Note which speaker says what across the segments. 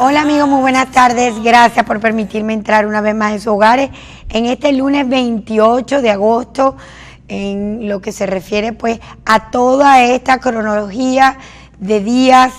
Speaker 1: Hola amigos, muy buenas tardes. Gracias por permitirme entrar una vez más en sus hogares en este lunes 28 de agosto, en lo que se refiere pues a toda esta cronología de días,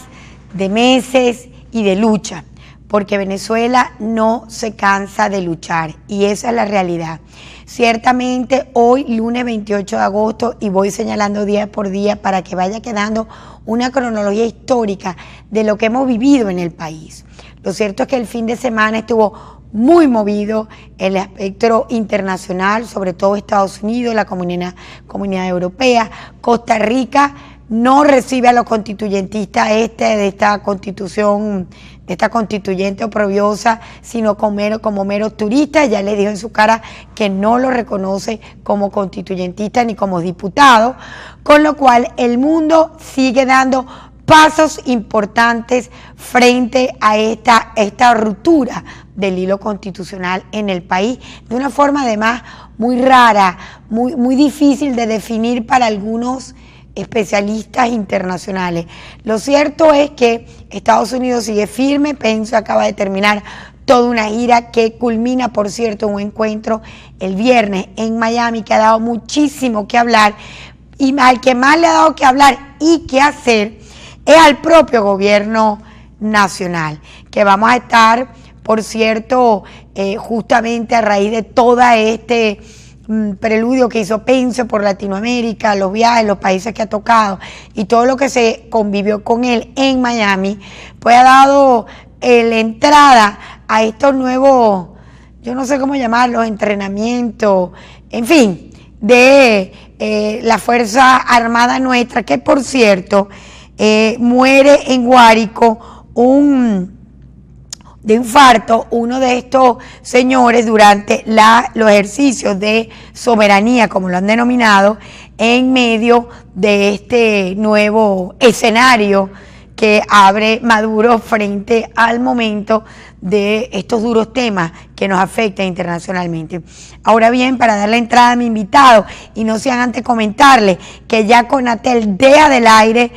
Speaker 1: de meses y de lucha, porque Venezuela no se cansa de luchar y esa es la realidad. Ciertamente hoy, lunes 28 de agosto, y voy señalando día por día para que vaya quedando una cronología histórica de lo que hemos vivido en el país. Lo cierto es que el fin de semana estuvo muy movido el espectro internacional, sobre todo Estados Unidos, la comunidad europea. Costa Rica no recibe a los constituyentistas de esta constitución, de esta constituyente oprobiosa, sino como meros turistas. Ya le dijo en su cara que no lo reconoce como constituyentista ni como diputado, con lo cual el mundo sigue dando pasos importantes frente a esta ruptura del hilo constitucional en el país, de una forma además muy rara, muy difícil de definir para algunos especialistas internacionales. Lo cierto es que Estados Unidos sigue firme. Pence acaba de terminar toda una gira que culmina, por cierto, en un encuentro el viernes en Miami que ha dado muchísimo que hablar, y al que más le ha dado que hablar y que hacer es al propio gobierno nacional, que vamos a estar, por cierto, justamente a raíz de toda este preludio que hizo Pence por Latinoamérica, los viajes, los países que ha tocado y todo lo que se convivió con él en Miami, pues ha dado la entrada a estos nuevos, yo no sé cómo llamarlos, entrenamientos, en fin, de la Fuerza Armada nuestra, que por cierto muere en Guárico de infarto uno de estos señores durante los ejercicios de soberanía, como lo han denominado, en medio de este nuevo escenario que abre Maduro frente al momento de estos duros temas que nos afectan internacionalmente. Ahora bien, para dar la entrada a mi invitado, y no sean antes comentarle que ya Conatel deja del aire,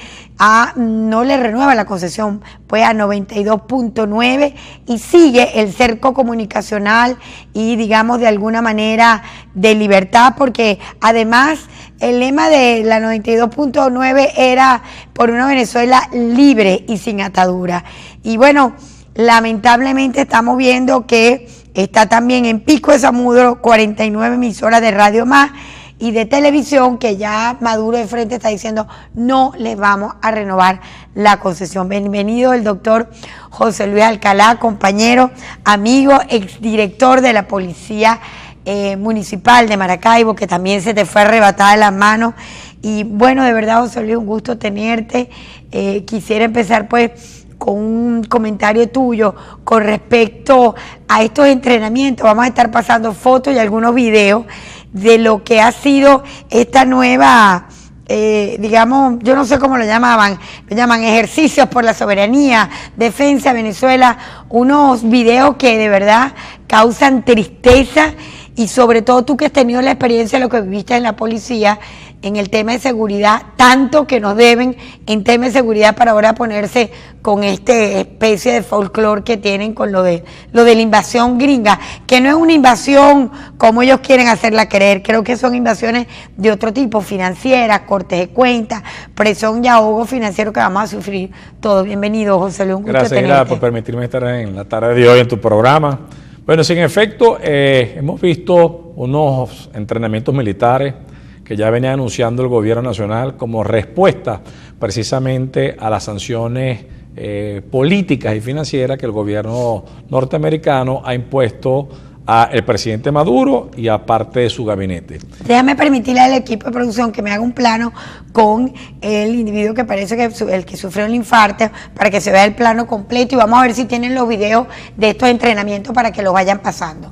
Speaker 1: no le renueva la concesión pues a 92.9 y sigue el cerco comunicacional y digamos de alguna manera de libertad, porque además el lema de la 92.9 era por una Venezuela libre y sin atadura. Y bueno, lamentablemente estamos viendo que está también en Pico de Zamudro 49 emisoras de Radio Más y de televisión, que ya Maduro de frente está diciendo no les vamos a renovar la concesión. Bienvenido el doctor José Luis Alcalá, compañero, amigo, exdirector de la Policía Municipal de Maracaibo, que también se te fue arrebatada de las manos. Y bueno, de verdad, José Luis, un gusto tenerte. Quisiera empezar pues con un comentario tuyo con respecto a estos entrenamientos. Vamos a estar pasando fotos y algunos videos de lo que ha sido esta nueva, digamos, yo no sé cómo lo llaman ejercicios por la soberanía, defensa de Venezuela, unos videos que de verdad causan tristeza, y sobre todo tú que has tenido la experiencia de lo que viviste en la policía, en el tema de seguridad, tanto que nos deben en tema de seguridad para ahora ponerse con esta especie de folclore que tienen con lo de la invasión gringa, que no es una invasión como ellos quieren hacerla creer. Creo que son invasiones de otro tipo, financieras, cortes de cuentas, presión y ahogo financiero que vamos a sufrir todos. Bienvenido, José Luis, un gusto tenerte.
Speaker 2: Gracias por permitirme estar en la tarde de hoy en tu programa. Bueno, sí, en efecto, hemos visto unos entrenamientos militares que ya venía anunciando el gobierno nacional como respuesta precisamente a las sanciones políticas y financieras que el gobierno norteamericano ha impuesto al presidente Maduro y a parte de su gabinete.
Speaker 1: Déjame permitirle al equipo de producción que me haga un plano con el individuo que parece que el que sufrió el infarto, para que se vea el plano completo, y vamos a ver si tienen los videos de estos entrenamientos para que los vayan pasando.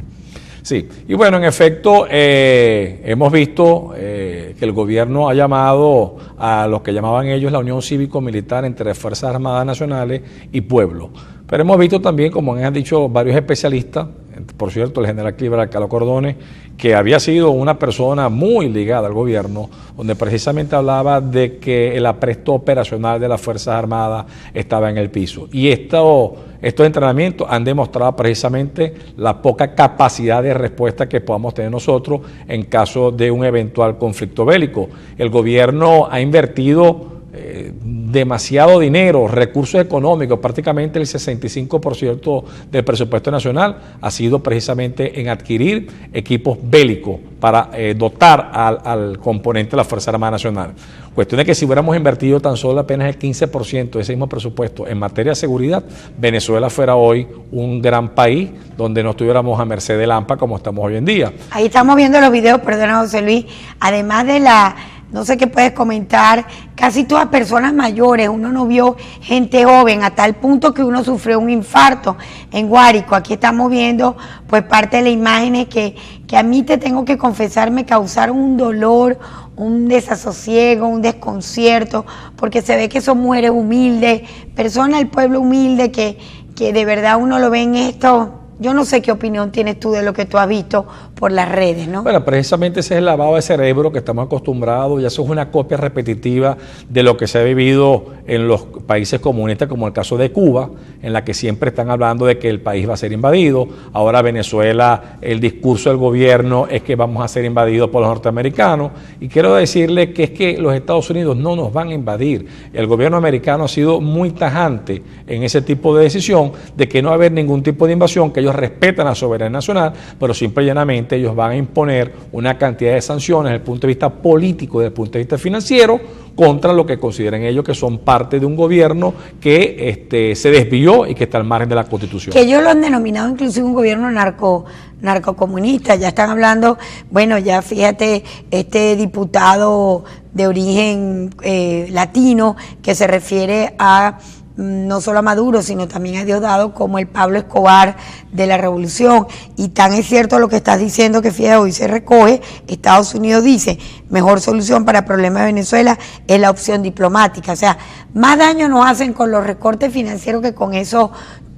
Speaker 2: Sí, y bueno, en efecto, hemos visto que el gobierno ha llamado a lo que llamaban ellos la unión cívico-militar entre Fuerzas Armadas Nacionales y pueblo. Pero hemos visto también, como han dicho varios especialistas, por cierto, el general Cliver Alcalá Cordones, que había sido una persona muy ligada al gobierno, donde precisamente hablaba de que el apresto operacional de las Fuerzas Armadas estaba en el piso. Y estos entrenamientos han demostrado precisamente la poca capacidad de respuesta que podamos tener nosotros en caso de un eventual conflicto bélico. El gobierno ha invertido demasiado dinero, recursos económicos, prácticamente el 65% del presupuesto nacional ha sido precisamente en adquirir equipos bélicos para dotar al componente de la Fuerza Armada Nacional. Cuestión de que si hubiéramos invertido tan solo apenas el 15% de ese mismo presupuesto en materia de seguridad, Venezuela fuera hoy un gran país donde no estuviéramos a merced del AMPA como estamos hoy en día.
Speaker 1: Ahí estamos viendo los videos, perdona José Luis, además de no sé qué puedes comentar, casi todas personas mayores, uno no vio gente joven, a tal punto que uno sufrió un infarto en Guárico. Aquí estamos viendo pues parte de las imágenes que a mí, te tengo que confesar, me causaron un dolor, un desasosiego, un desconcierto, porque se ve que son mujeres humildes, personas del pueblo humilde que de verdad uno lo ve en esto. Yo no sé qué opinión tienes tú de lo que tú has visto por las redes, ¿no?
Speaker 2: Bueno, precisamente ese es el lavado de cerebro que estamos acostumbrados, y eso es una copia repetitiva de lo que se ha vivido en los países comunistas, como el caso de Cuba, en la que siempre están hablando de que el país va a ser invadido. Ahora Venezuela, el discurso del gobierno es que vamos a ser invadidos por los norteamericanos, y quiero decirle que es que los Estados Unidos no nos van a invadir. El gobierno americano ha sido muy tajante en ese tipo de decisión, de que no va a haber ningún tipo de invasión, que ellos respetan la soberanía nacional, pero simple y llanamente ellos van a imponer una cantidad de sanciones desde el punto de vista político y desde el punto de vista financiero contra lo que consideren ellos que son parte de un gobierno que se desvió y que está al margen de la Constitución.
Speaker 1: Que ellos lo han denominado inclusive un gobierno narcocomunista. Ya están hablando, bueno, ya fíjate, este diputado de origen latino que se refiere a no solo a Maduro, sino también a Diosdado, como el Pablo Escobar de la revolución. Y tan es cierto lo que estás diciendo, que fíjate, hoy se recoge, Estados Unidos dice, mejor solución para el problema de Venezuela es la opción diplomática. O sea, más daño nos hacen con los recortes financieros que con esos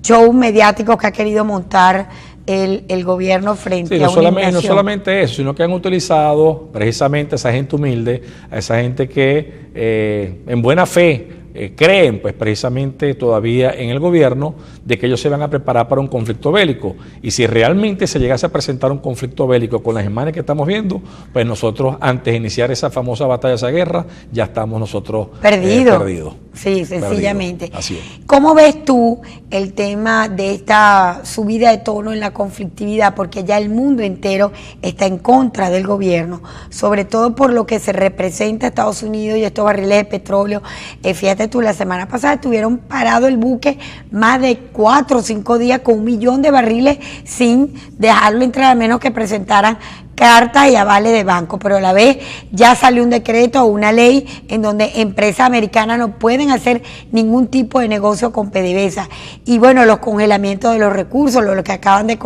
Speaker 1: shows mediáticos que ha querido montar el gobierno frente a una invasión.
Speaker 2: No solamente eso, sino que han utilizado precisamente a esa gente humilde, a esa gente que en buena fe creen pues precisamente todavía en el gobierno de que ellos se van a preparar para un conflicto bélico, y si realmente se llegase a presentar un conflicto bélico con las imágenes que estamos viendo, pues nosotros antes de iniciar esa famosa batalla, esa guerra, ya estamos nosotros perdidos.
Speaker 1: Sí, sencillamente.
Speaker 2: Perdido. Así es.
Speaker 1: ¿Cómo ves tú el tema de esta subida de tono en la conflictividad? Porque ya el mundo entero está en contra del gobierno, sobre todo por lo que se representa a Estados Unidos y estos barriles de petróleo. Fíjate tú, la semana pasada estuvieron parado el buque más de 4 o 5 días con 1 millón de barriles sin dejarlo entrar, a menos que presentaran cartas y avales de banco, pero a la vez ya salió un decreto o una ley en donde empresas americanas no pueden hacer ningún tipo de negocio con PDVSA. Y bueno, los congelamientos de los recursos, lo que acaban de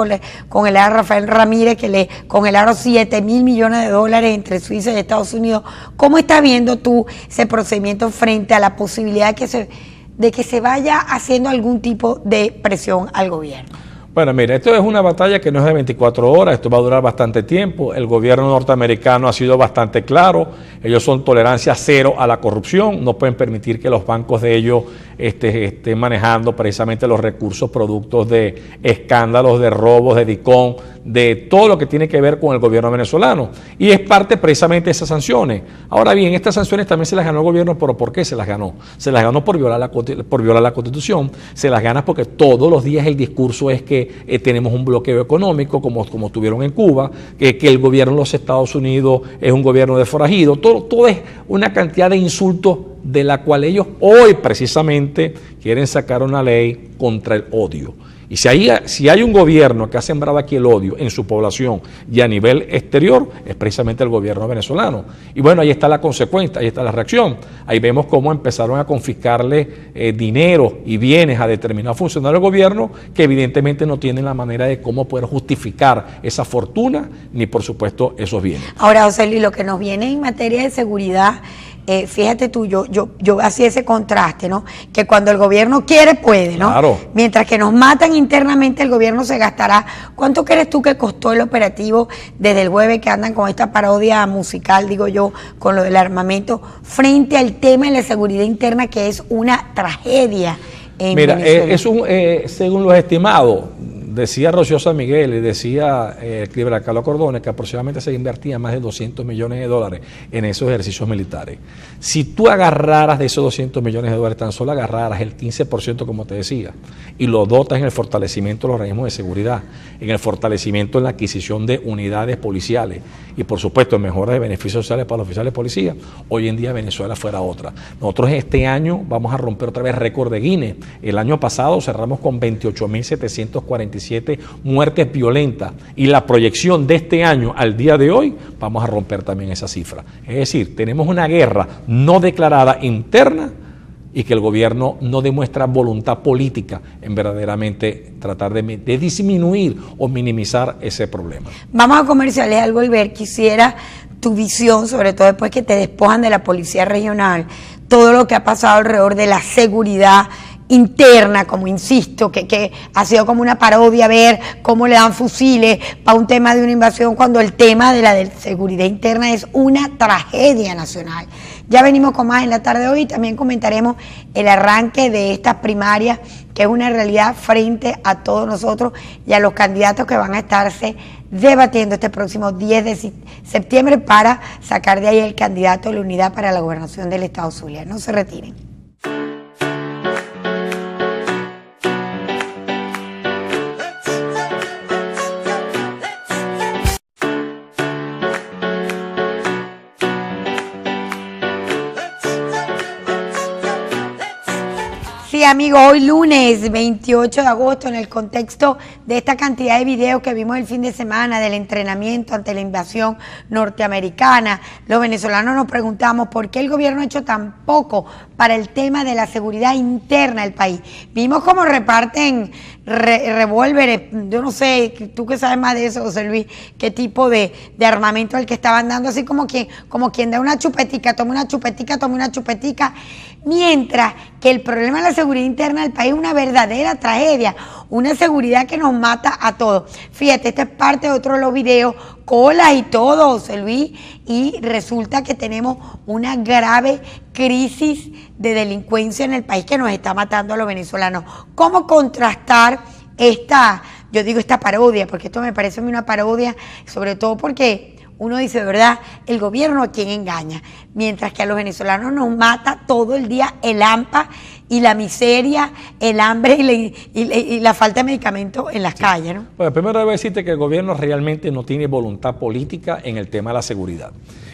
Speaker 1: congelar a Rafael Ramírez, que le congelaron $7.000 millones entre Suiza y Estados Unidos. ¿Cómo estás viendo tú ese procedimiento frente a la posibilidad de que se vaya haciendo algún tipo de presión al gobierno?
Speaker 2: Bueno, mira, esto es una batalla que no es de 24 horas, esto va a durar bastante tiempo. El gobierno norteamericano ha sido bastante claro, ellos son tolerancia cero a la corrupción, no pueden permitir que los bancos de ellos estén manejando precisamente los recursos productos de escándalos, de robos, de DICOM, de todo lo que tiene que ver con el gobierno venezolano. Y es parte precisamente de esas sanciones. Ahora bien, estas sanciones también se las ganó el gobierno, pero ¿por qué se las ganó? Se las ganó por violar la Constitución, se las gana porque todos los días el discurso es que tenemos un bloqueo económico, como tuvieron en Cuba, que el gobierno de los Estados Unidos es un gobierno de forajidos, todo es una cantidad de insultos de la cual ellos hoy precisamente quieren sacar una ley contra el odio. Y si hay un gobierno que ha sembrado aquí el odio en su población y a nivel exterior, es precisamente el gobierno venezolano. Y bueno, ahí está la consecuencia, ahí está la reacción. Ahí vemos cómo empezaron a confiscarle dinero y bienes a determinados funcionarios del gobierno que evidentemente no tienen la manera de cómo poder justificar esa fortuna ni por supuesto esos bienes.
Speaker 1: Ahora, José Luis, lo que nos viene en materia de seguridad fíjate tú, yo hacía ese contraste, ¿no? Que cuando el gobierno quiere, puede, ¿no?
Speaker 2: Claro.
Speaker 1: Mientras que nos matan internamente, el gobierno se gastará. ¿Cuánto crees tú que costó el operativo desde el jueves que andan con esta parodia musical, digo yo, con lo del armamento, frente al tema de la seguridad interna, que es una tragedia en Venezuela?
Speaker 2: Según los estimados, decía Rocío San Miguel y decía Cliver Carlos Cordones que aproximadamente se invertían más de 200 millones de dólares en esos ejercicios militares. Si tú agarraras de esos 200 millones de dólares, tan solo agarraras el 15%, como te decía, y lo dotas en el fortalecimiento de los organismos de seguridad, en el fortalecimiento en la adquisición de unidades policiales y, por supuesto, en mejoras de beneficios sociales para los oficiales de policía, hoy en día Venezuela fuera otra. Nosotros este año vamos a romper otra vez récord de Guinness. El año pasado cerramos con 28.747 muertes violentas y la proyección de este año al día de hoy vamos a romper también esa cifra. Es decir, tenemos una guerra no declarada interna y que el gobierno no demuestra voluntad política en verdaderamente tratar de disminuir o minimizar ese problema.
Speaker 1: Vamos a comerciales. Al volver quisiera tu visión, sobre todo después que te despojan de la Policía Regional, todo lo que ha pasado alrededor de la seguridad interna, como insisto, que ha sido como una parodia ver cómo le dan fusiles para un tema de una invasión, cuando el tema de la seguridad interna es una tragedia nacional. Ya venimos con más en la tarde de hoy y también comentaremos el arranque de estas primarias, que es una realidad frente a todos nosotros y a los candidatos que van a estarse debatiendo este próximo 10 de septiembre para sacar de ahí el candidato de la unidad para la gobernación del estado Zulia. No se retiren. Sí, amigos, hoy lunes 28 de agosto, en el contexto de esta cantidad de videos que vimos el fin de semana del entrenamiento ante la invasión norteamericana, los venezolanos nos preguntamos por qué el gobierno ha hecho tan poco para el tema de la seguridad interna del país. Vimos cómo reparten revólveres, yo no sé, tú que sabes más de eso, José Luis, qué tipo de armamento el que estaban dando, así como quien da una chupetica, toma una chupetica, mientras que el problema de la seguridad interna del país es una verdadera tragedia, una seguridad que nos mata a todos. Fíjate, esta es parte de otro de los videos, colas y todo, José Luis, y resulta que tenemos una grave crisis de delincuencia en el país que nos está matando a los venezolanos. ¿Cómo contrastar esta parodia? Porque esto me parece a mí una parodia, sobre todo porque uno dice, de verdad, el gobierno a quien engaña, mientras que a los venezolanos nos mata todo el día el hampa y la miseria, el hambre y la falta de medicamentos en las calles, ¿no?
Speaker 2: Bueno, primero debo decirte que el gobierno realmente no tiene voluntad política en el tema de la seguridad.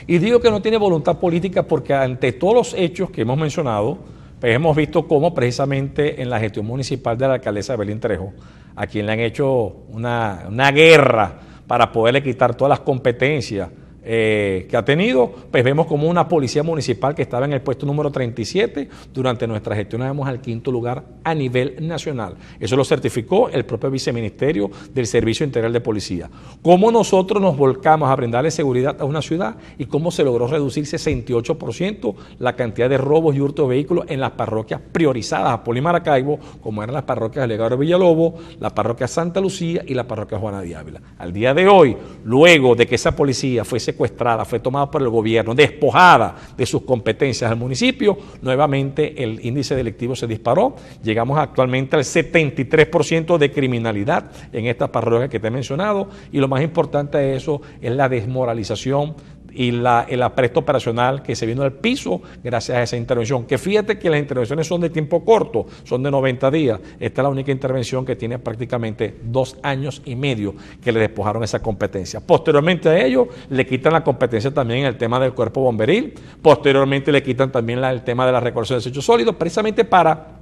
Speaker 2: Y digo que no tiene voluntad política porque ante todos los hechos que hemos mencionado, pues hemos visto cómo precisamente en la gestión municipal de la alcaldesa Evelyn Trejo, a quien le han hecho una guerra para poderle quitar todas las competencias que ha tenido, pues vemos como una policía municipal que estaba en el puesto número 37, durante nuestra gestión vamos al 5º lugar a nivel nacional. Eso lo certificó el propio viceministerio del Servicio Integral de Policía. Cómo nosotros nos volcamos a brindarle seguridad a una ciudad y cómo se logró reducir 68% la cantidad de robos y hurtos de vehículos en las parroquias priorizadas a Poli Maracaibo, como eran las parroquias de Legado de Villalobos, la parroquia Santa Lucía y la parroquia Juana de Ávila. Al día de hoy, luego de que esa policía fue secuestrada, fue tomada por el gobierno, despojada de sus competencias al municipio, nuevamente el índice delictivo se disparó. Llegamos actualmente al 73% de criminalidad en estas parroquias que te he mencionado, y lo más importante de eso es la desmoralización y el apresto operacional que se vino al piso gracias a esa intervención, que fíjate que las intervenciones son de tiempo corto, son de 90 días, esta es la única intervención que tiene prácticamente 2 años y medio que le despojaron esa competencia. Posteriormente a ello le quitan la competencia también en el tema del cuerpo bomberil, posteriormente le quitan también el tema de la recolección de desechos sólidos, precisamente para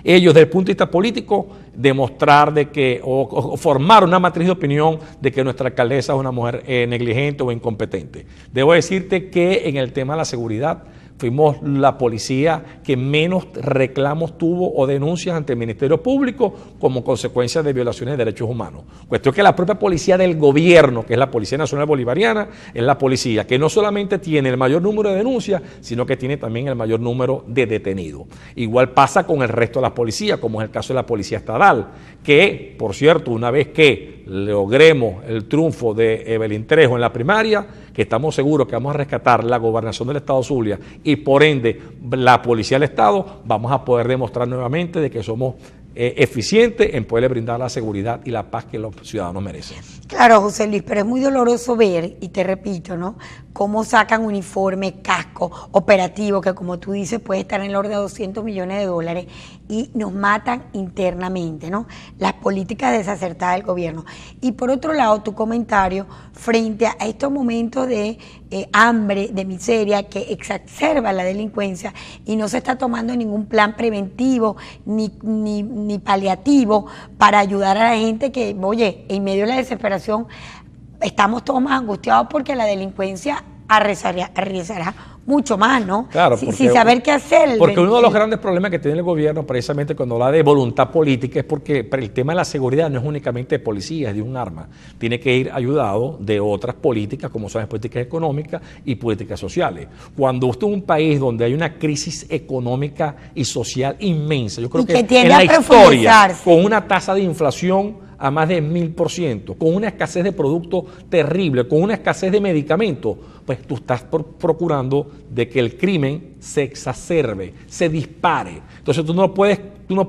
Speaker 2: ellos, desde el punto de vista político, demostrar de que, o formar una matriz de opinión de que nuestra alcaldesa es una mujer negligente o incompetente. Debo decirte que en el tema de la seguridad, fuimos la policía que menos reclamos tuvo o denuncias ante el Ministerio Público como consecuencia de violaciones de derechos humanos. Cuestión que la propia policía del gobierno, que es la Policía Nacional Bolivariana, es la policía que no solamente tiene el mayor número de denuncias, sino que tiene también el mayor número de detenidos. Igual pasa con el resto de la policía, como es el caso de la Policía Estatal, que, por cierto, una vez que logremos el triunfo de Evelyn Trejo en la primaria, que estamos seguros que vamos a rescatar la gobernación del Estado Zulia y por ende la policía del Estado, vamos a poder demostrar nuevamente de que somos eficientes en poder brindar la seguridad y la paz que los ciudadanos merecen.
Speaker 1: Claro, José Luis, pero es muy doloroso ver, y te repito, ¿no?, cómo sacan uniforme, casco, operativo, que como tú dices puede estar en el orden de 200 millones de dólares y nos matan internamente, ¿no? Las políticas desacertadas del gobierno. Y por otro lado, tu comentario frente a estos momentos de hambre, de miseria, que exacerba la delincuencia y no se está tomando ningún plan preventivo ni paliativo para ayudar a la gente que, oye, en medio de la desesperación estamos todos más angustiados porque la delincuencia arrasará mucho más, ¿no?
Speaker 2: Claro,
Speaker 1: sin saber qué hacer.
Speaker 2: Porque uno de los grandes problemas que tiene el gobierno, precisamente cuando habla de voluntad política, es porque el tema de la seguridad no es únicamente de policía, es de un arma. Tiene que ir ayudado de otras políticas, como son las políticas económicas y políticas sociales. Cuando usted es un país donde hay una crisis económica y social inmensa, yo creo que en la historia, con una tasa de inflación a más de 1000%, con una escasez de productos terrible, con una escasez de medicamentos, pues tú estás procurando de que el crimen se exacerbe, se dispare. Entonces tú no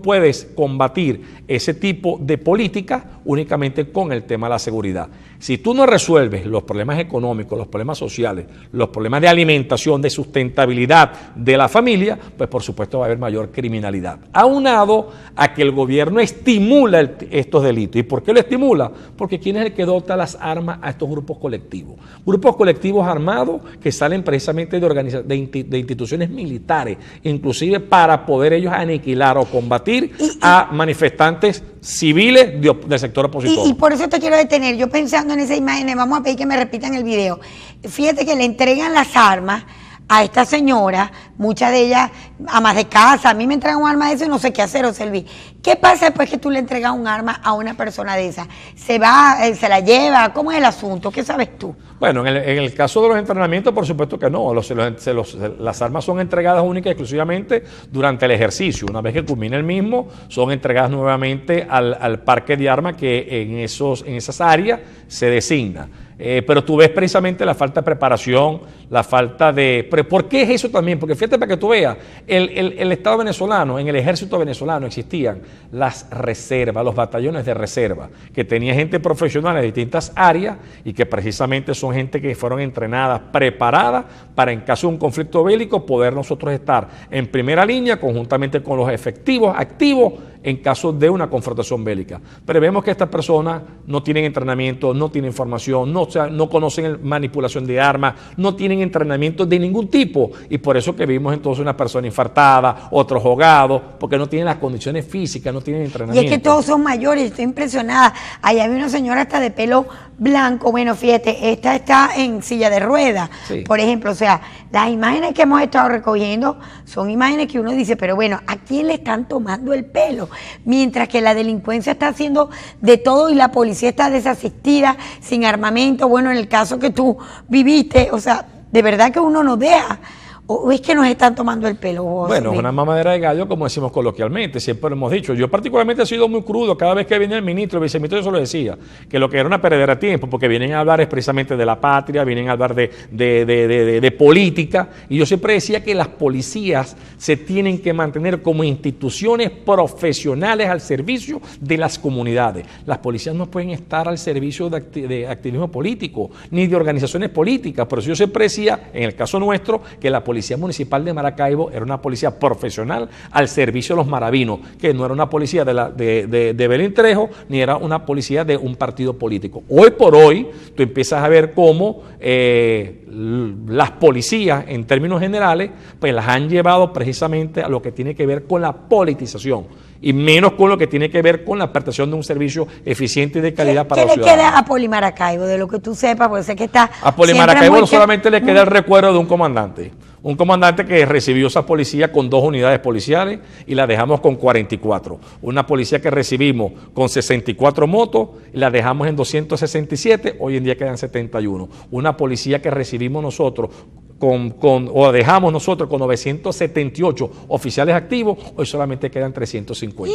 Speaker 2: puedes combatir ese tipo de política únicamente con el tema de la seguridad. Si tú no resuelves los problemas económicos, los problemas sociales, los problemas de alimentación, de sustentabilidad de la familia, pues por supuesto va a haber mayor criminalidad. Aunado a que el gobierno estimula estos delitos. ¿Y por qué lo estimula? Porque ¿quién es el que dota las armas a estos grupos colectivos? Grupos colectivos armados que salen precisamente de instituciones militares, inclusive para poder ellos aniquilar o combatir a manifestantes civiles del sector opositor.
Speaker 1: Y por eso te quiero detener, yo pensando en esas imágenes, vamos a pedir que me repitan el video. Fíjate que le entregan las armas a esta señora, muchas de ellas amas de casa. A mí me entregan un arma de eso y no sé qué hacer, José Luis. ¿Qué pasa después que tú le entregas un arma a una persona de esa? ¿Se va, se la lleva? ¿Cómo es el asunto? ¿Qué sabes tú?
Speaker 2: Bueno, en el caso de los entrenamientos, por supuesto que no. Las armas son entregadas única y exclusivamente durante el ejercicio. Una vez que culmina el mismo, son entregadas nuevamente al parque de armas que en esas áreas se designa. Pero tú ves precisamente la falta de preparación, la falta de... ¿Pero por qué es eso también? Porque fíjate para que tú veas, el Estado venezolano, en el ejército venezolano existían las reservas, los batallones de reserva, que tenía gente profesional en distintas áreas y que precisamente son gente que fueron entrenadas, preparadas para en caso de un conflicto bélico poder nosotros estar en primera línea conjuntamente con los efectivos activos en caso de una confrontación bélica. Pero vemos que estas personas no tienen entrenamiento, no tienen formación, no conocen manipulación de armas, no tienen entrenamiento de ningún tipo, y por eso que vimos entonces una persona infartada, otros ahogados, porque no tienen las condiciones físicas, no tienen entrenamiento.
Speaker 1: Y es que todos son mayores, estoy impresionada. Allá había una señora hasta de pelo blanco, bueno, fíjate, esta está en silla de ruedas, sí. Por ejemplo, o sea, las imágenes que hemos estado recogiendo son imágenes que uno dice, pero bueno, ¿a quién le están tomando el pelo? Mientras que la delincuencia está haciendo de todo y la policía está desasistida, sin armamento. Bueno, en el caso que tú viviste, o sea, de verdad que uno nos deja. ¿O es que nos están tomando el pelo?
Speaker 2: Bueno, es una mamadera de gallo, como decimos coloquialmente, siempre lo hemos dicho. Yo particularmente he sido muy crudo, cada vez que viene el ministro, el viceministro, yo se lo decía, que lo que era una perdedera de tiempo, porque vienen a hablar precisamente de la patria, vienen a hablar de política, y yo siempre decía que las policías se tienen que mantener como instituciones profesionales al servicio de las comunidades. Las policías no pueden estar al servicio de activismo político, ni de organizaciones políticas. Por eso yo siempre decía, en el caso nuestro, que la Policía Municipal de Maracaibo era una policía profesional al servicio de los maravinos, que no era una policía de Evelyn Trejo, ni era una policía de un partido político. Hoy por hoy, tú empiezas a ver cómo las policías, en términos generales, pues las han llevado precisamente a lo que tiene que ver con la politización. y menos con lo que tiene que ver con la prestación de un servicio eficiente y de calidad para los
Speaker 1: ciudadanos. ¿Qué le queda a Poli Maracaibo, de lo que tú sepas? Porque sé que está...
Speaker 2: A Poli Maracaibo no solamente le queda el recuerdo de un comandante que recibió esa policía con 2 unidades policiales y la dejamos con 44. Una policía que recibimos con 64 motos y la dejamos en 267, hoy en día quedan 71. Una policía que recibimos nosotros o dejamos nosotros con 978 oficiales activos, hoy solamente quedan 350.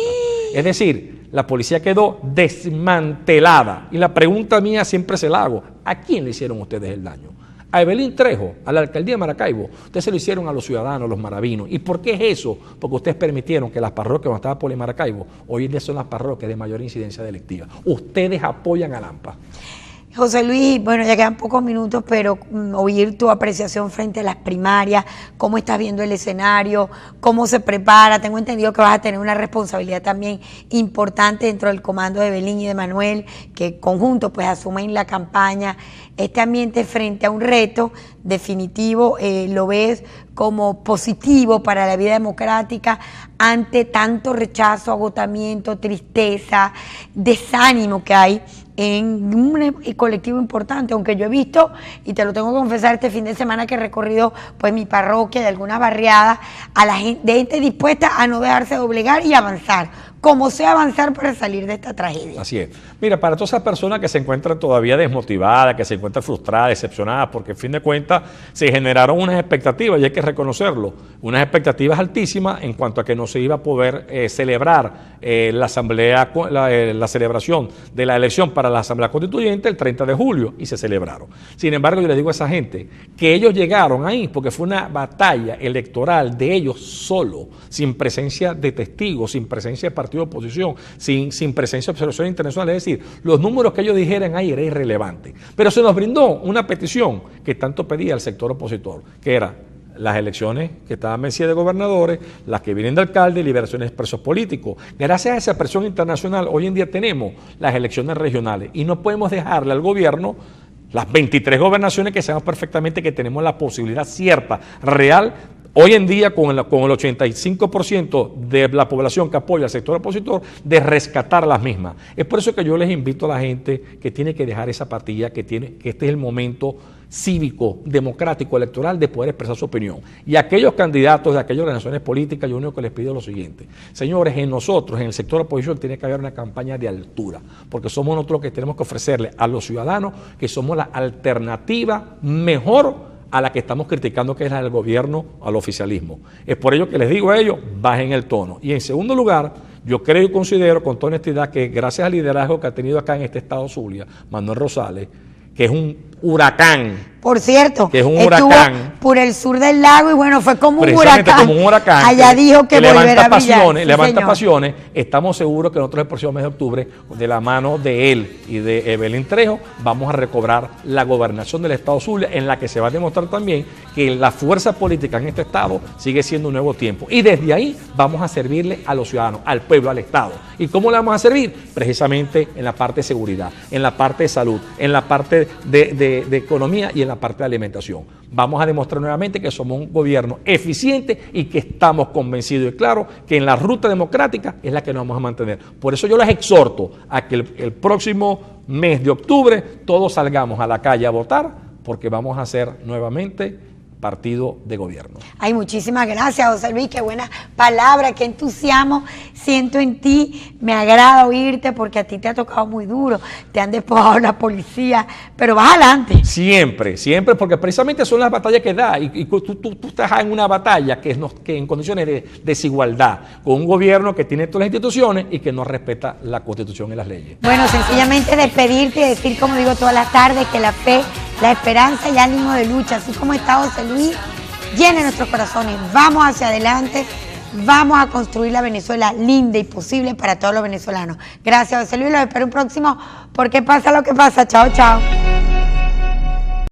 Speaker 2: Es decir, la policía quedó desmantelada. Y la pregunta mía siempre se la hago: ¿a quién le hicieron ustedes el daño? A Evelyn Trejo, a la alcaldía de Maracaibo. Ustedes se lo hicieron a los ciudadanos, los maravinos. ¿Y por qué es eso? Porque ustedes permitieron que las parroquias donde estaba Poli Maracaibo hoy en día son las parroquias de mayor incidencia delictiva. Ustedes apoyan a Lampa.
Speaker 1: José Luis, bueno, ya quedan pocos minutos, pero oír tu apreciación frente a las primarias, cómo estás viendo el escenario, cómo se prepara. Tengo entendido que vas a tener una responsabilidad también importante dentro del comando de Evelyn y de Manuel, que conjuntos pues asumen la campaña. Este ambiente frente a un reto definitivo, ¿lo ves como positivo para la vida democrática ante tanto rechazo, agotamiento, tristeza, desánimo que hay en un colectivo importante? Aunque yo he visto, y te lo tengo que confesar, este fin de semana que he recorrido pues mi parroquia y algunas barriadas, a la gente dispuesta a no dejarse doblegar y avanzar, como sea avanzar para salir de esta tragedia.
Speaker 2: Así es. Mira, para todas esas personas que se encuentran todavía desmotivadas, que se encuentran frustradas, decepcionadas, porque en fin de cuentas se generaron unas expectativas, y hay que reconocerlo, unas expectativas altísimas en cuanto a que no se iba a poder celebrar la asamblea, la celebración de la elección para la Asamblea Constituyente el 30 de julio, y se celebraron. Sin embargo, yo les digo a esa gente que ellos llegaron ahí porque fue una batalla electoral de ellos solo, sin presencia de testigos, sin presencia de partido de oposición, sin presencia de observación internacional. Es decir, los números que ellos dijeran ahí era irrelevante. Pero se nos brindó una petición que tanto pedía el sector opositor, que era las elecciones que estaban vencidas de gobernadores, las que vienen de alcalde, liberaciones de presos políticos. Gracias a esa presión internacional, hoy en día tenemos las elecciones regionales y no podemos dejarle al gobierno las 23 gobernaciones que sabemos perfectamente que tenemos la posibilidad cierta, real. Hoy en día, con el 85% de la población que apoya al sector opositor, de rescatar las mismas. Es por eso que yo les invito a la gente que tiene que dejar esa partida, que este es el momento cívico, democrático, electoral, de poder expresar su opinión. Y a aquellos candidatos de aquellas organizaciones políticas, yo único que les pido es lo siguiente: señores, en nosotros, en el sector oposición, tiene que haber una campaña de altura, porque somos nosotros los que tenemos que ofrecerle a los ciudadanos que somos la alternativa mejor a la que estamos criticando, que es la del gobierno, al oficialismo. Es por ello que les digo a ellos: bajen el tono. Y en segundo lugar, yo creo y considero con toda honestidad que gracias al liderazgo que ha tenido acá en este estado Zulia, Manuel Rosales, que es un huracán.
Speaker 1: Por cierto,
Speaker 2: que es un huracán
Speaker 1: por el sur del lago y bueno, fue como un huracán.
Speaker 2: Como un huracán.
Speaker 1: Allá dijo que volverá a brillar.
Speaker 2: Levanta pasiones. Estamos seguros que nosotros el próximo mes de octubre, de la mano de él y de Evelyn Trejo, vamos a recobrar la gobernación del estado Zulia, en la que se va a demostrar también que la fuerza política en este estado sigue siendo un nuevo tiempo. Y desde ahí vamos a servirle a los ciudadanos, al pueblo, al estado. ¿Y cómo le vamos a servir? Precisamente en la parte de seguridad, en la parte de salud, en la parte de economía y en la parte de alimentación. Vamos a demostrar nuevamente que somos un gobierno eficiente y que estamos convencidos y claros que en la ruta democrática es la que nos vamos a mantener. Por eso yo les exhorto a que el próximo mes de octubre todos salgamos a la calle a votar, porque vamos a ser nuevamente partido de gobierno.
Speaker 1: Ay, muchísimas gracias, José Luis, qué buena palabra, qué entusiasmo siento en ti. Me agrada oírte porque a ti te ha tocado muy duro, te han despojado la policía, pero vas adelante.
Speaker 2: Siempre, siempre, porque precisamente son las batallas que da, y tú estás en una batalla que en condiciones de desigualdad, con un gobierno que tiene todas las instituciones y que no respeta la Constitución y las leyes.
Speaker 1: Bueno, sencillamente despedirte y decir, como digo todas las tardes, que la fe, la esperanza y ánimo de lucha, así como está José Luis, llene nuestros corazones. Vamos hacia adelante, vamos a construir la Venezuela linda y posible para todos los venezolanos. Gracias, José Luis, los espero un próximo, porque pasa lo que pasa. Chao, chao.